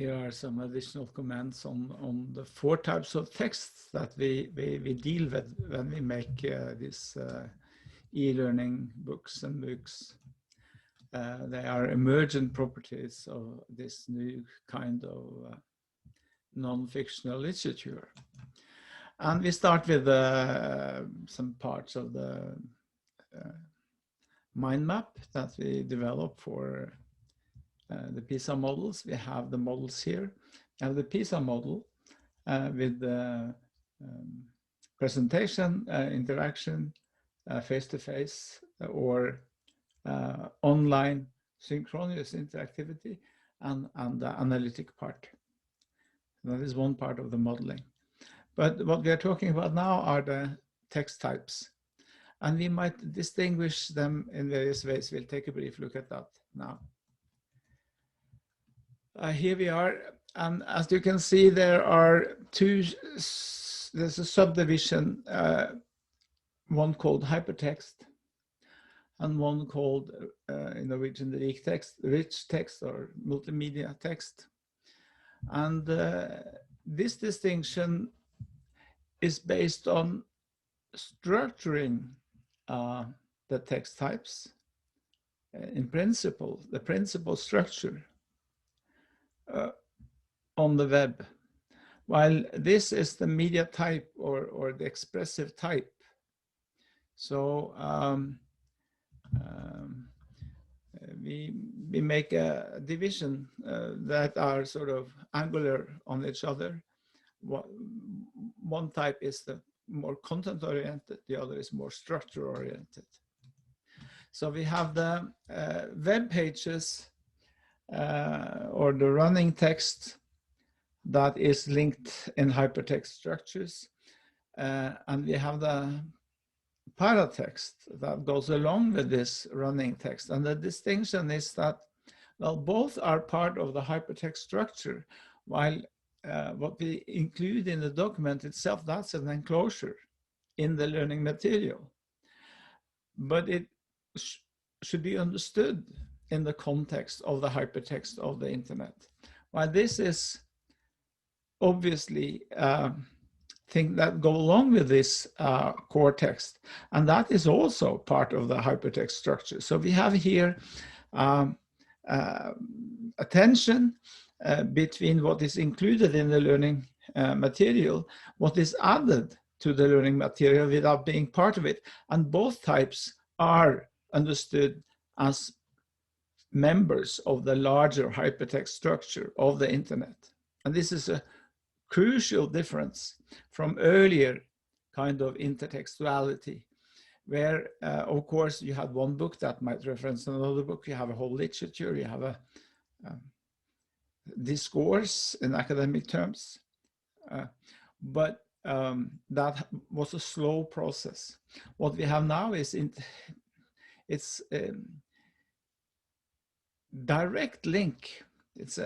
Here are some additional comments on the 4 types of texts that we deal with when we make these e-learning books and MOOCs. They are emergent properties of this new kind of non-fictional literature. And we start with some parts of the mind map that we develop for the PISA models. We have the models here. We have the PISA model with the presentation, interaction, face-to-face, or online synchronous interactivity, and the analytic part. That is one part of the modeling. But what we are talking about now are the text types. And we might distinguish them in various ways. We'll take a brief look at that now. Here we are, and as you can see, there are there's a subdivision, one called hypertext, and one called, in Norwegian, rich text or multimedia text. And this distinction is based on structuring the text types, in principle, the principal structure on the web, while this is the media type or the expressive type. So we make a division that are sort of angular on each other. One type is the more content oriented, the other is more structure oriented. So we have the web pages or the running text that is linked in hypertext structures, and we have the paratext that goes along with this running text. And the distinction is that, well, both are part of the hypertext structure, while what we include in the document itself, that's an enclosure in the learning material. But it should be understood in the context of the hypertext of the internet. While this is obviously things that go along with this core text, and that is also part of the hypertext structure. So we have here a tension between what is included in the learning material, what is added to the learning material without being part of it, and both types are understood as members of the larger hypertext structure of the internet. And this is a crucial difference from earlier kind of intertextuality, where of course you had one book that might reference another book, you have a whole literature, you have a discourse in academic terms, but that was a slow process. What we have now is it's direct link. It's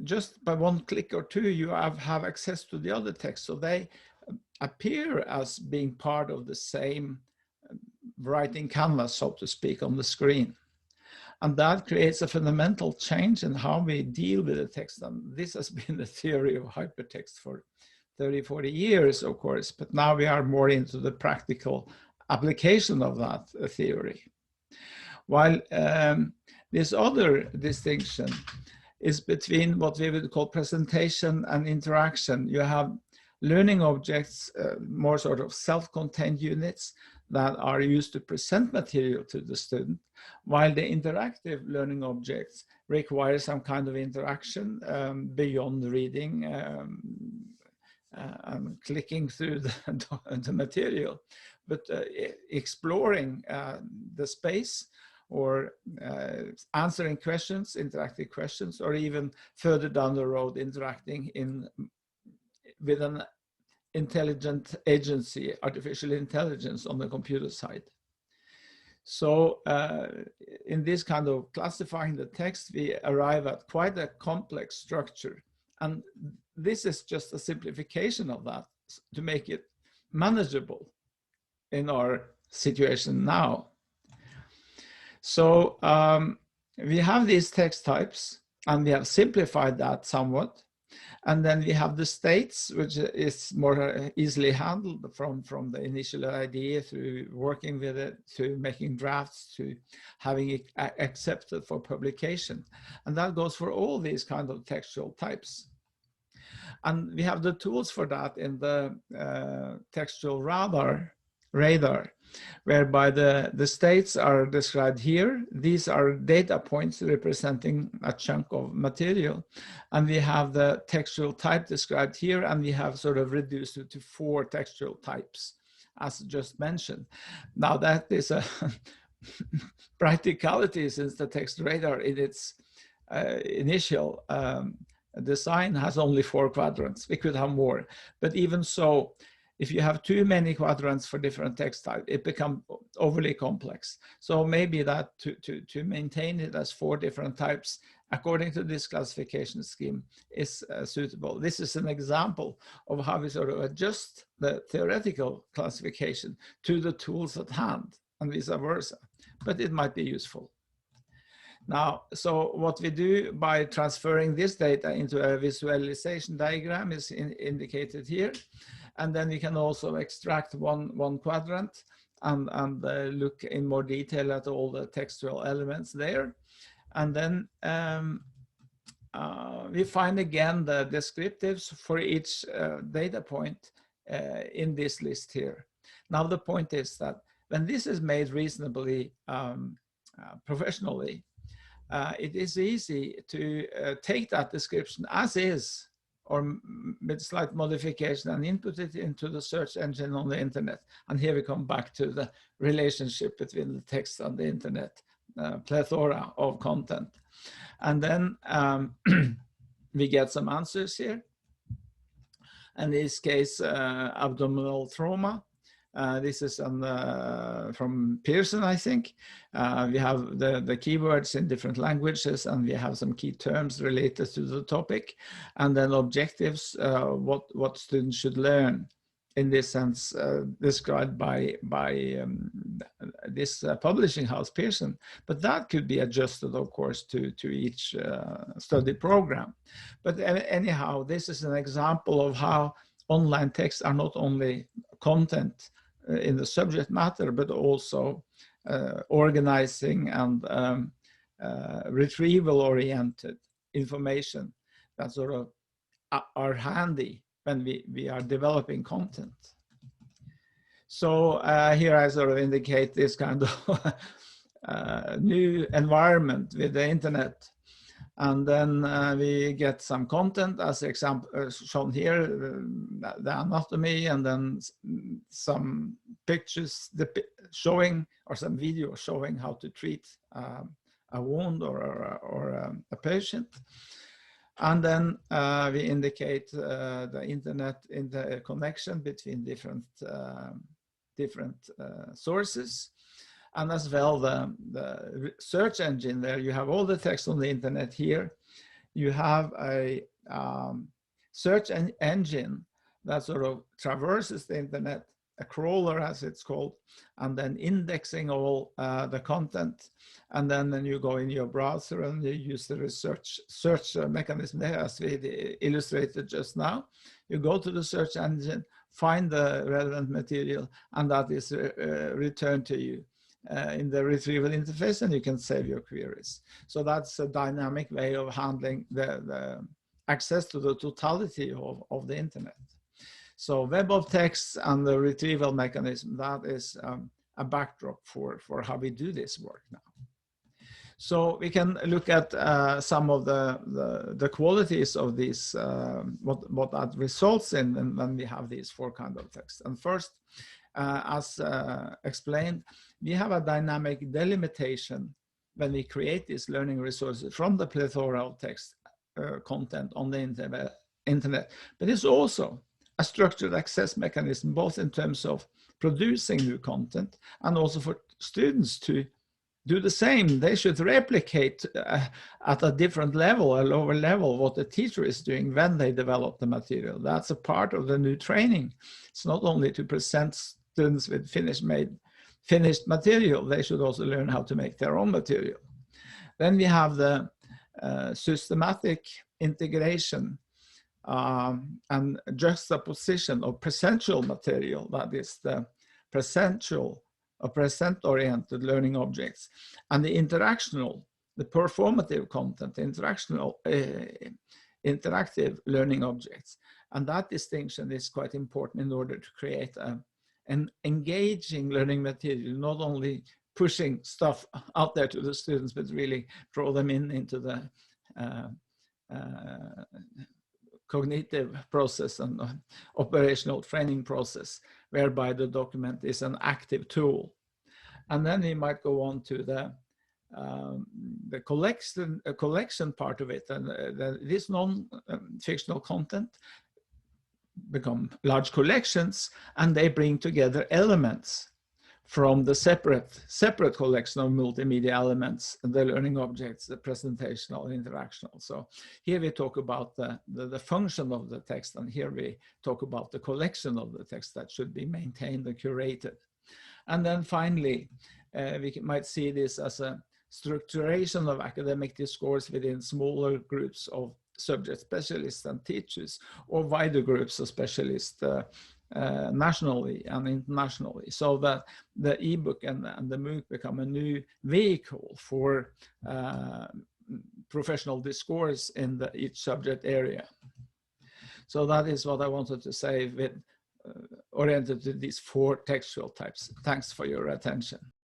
just by one click or two, you have access to the other text. So they appear as being part of the same writing canvas, so to speak, on the screen. And that creates a fundamental change in how we deal with the text. And this has been the theory of hypertext for 30, 40 years, of course, but now we are more into the practical application of that theory. While this other distinction is between what we would call presentation and interaction. You have learning objects, more sort of self-contained units that are used to present material to the student, while the interactive learning objects require some kind of interaction beyond reading and clicking through the material, but exploring the space, or answering questions, interactive questions, or even further down the road interacting with an intelligent agency, artificial intelligence on the computer side. So in this kind of classifying the text, we arrive at quite a complex structure. And this is just a simplification of that to make it manageable in our situation now. So we have these text types, and we have simplified that somewhat. And then we have the states, which is more easily handled from the initial idea through working with it, to making drafts, to having it accepted for publication. And that goes for all these kind of textual types. And we have the tools for that in the textual radar, whereby the states are described here. These are data points representing a chunk of material. And we have the textual type described here, and we have sort of reduced it to 4 textual types, as just mentioned. Now that is a practicality, since the text radar in its initial design has only 4 quadrants. We could have more, but even so, if you have too many quadrants for different text types, it becomes overly complex. So maybe that to maintain it as 4 different types according to this classification scheme is suitable. This is an example of how we sort of adjust the theoretical classification to the tools at hand, and vice versa, but it might be useful. Now, so what we do by transferring this data into a visualization diagram is indicated here. And then we can also extract one quadrant and look in more detail at all the textual elements there. And then we find again the descriptives for each data point in this list here. Now, the point is that when this is made reasonably professionally, it is easy to take that description as is, or with slight modification, and input it into the search engine on the internet. And here we come back to the relationship between the text and the internet, plethora of content. And then we get some answers here. In this case, abdominal trauma. This is from Pearson, I think. We have the keywords in different languages, and we have some key terms related to the topic, and then objectives, what students should learn in this sense, described by this publishing house, Pearson. But that could be adjusted, of course, to each study program. But anyhow, this is an example of how online texts are not only content in the subject matter, but also organizing and retrieval-oriented information that sort of are handy when we are developing content. So here I sort of indicate this kind of new environment with the internet. And then we get some content as example shown here, the anatomy, and then some pictures showing, or some video showing how to treat a wound or a patient. And then we indicate the internet interconnection between different sources. And as well, the search engine there, you have all the text on the internet here. You have a search engine that sort of traverses the internet, a crawler as it's called, and then indexing all the content. And then you go in your browser and you use the search mechanism there, as we illustrated just now. You go to the search engine, find the relevant material, and that is returned to you in the retrieval interface, and you can save your queries. So that's a dynamic way of handling the access to the totality of the internet. So web of text and the retrieval mechanism, that is a backdrop for how we do this work now. So we can look at some of the qualities of these, what that results in when we have these 4 kinds of text. And first, as explained, we have a dynamic delimitation when we create these learning resources from the plethora of text content on the internet. But it's also a structured access mechanism, both in terms of producing new content and also for students to do the same. They should replicate at a different level, a lower level, what the teacher is doing when they develop the material. That's a part of the new training. It's not only to present students with finished material, they should also learn how to make their own material. Then we have the systematic integration and juxtaposition of presential material, that is the presential or present-oriented learning objects, and the interactional, the performative content, interactional, interactive learning objects. And that distinction is quite important in order to create an engaging learning material, not only pushing stuff out there to the students, but really draw them into the cognitive process and operational training process, whereby the document is an active tool. And then we might go on to the collection part of it, and this non-fictional content become large collections, and they bring together elements from the separate collection of multimedia elements, the learning objects, the presentational, interactional. So here we talk about the function of the text, and here we talk about the collection of the text that should be maintained and curated. And then finally, we might see this as a structuration of academic discourse within smaller groups of subject specialists and teachers, or wider groups of specialists nationally and internationally, so that the ebook and the MOOC become a new vehicle for professional discourse in each subject area. So that is what I wanted to say with oriented to these 4 textual types. Thanks for your attention.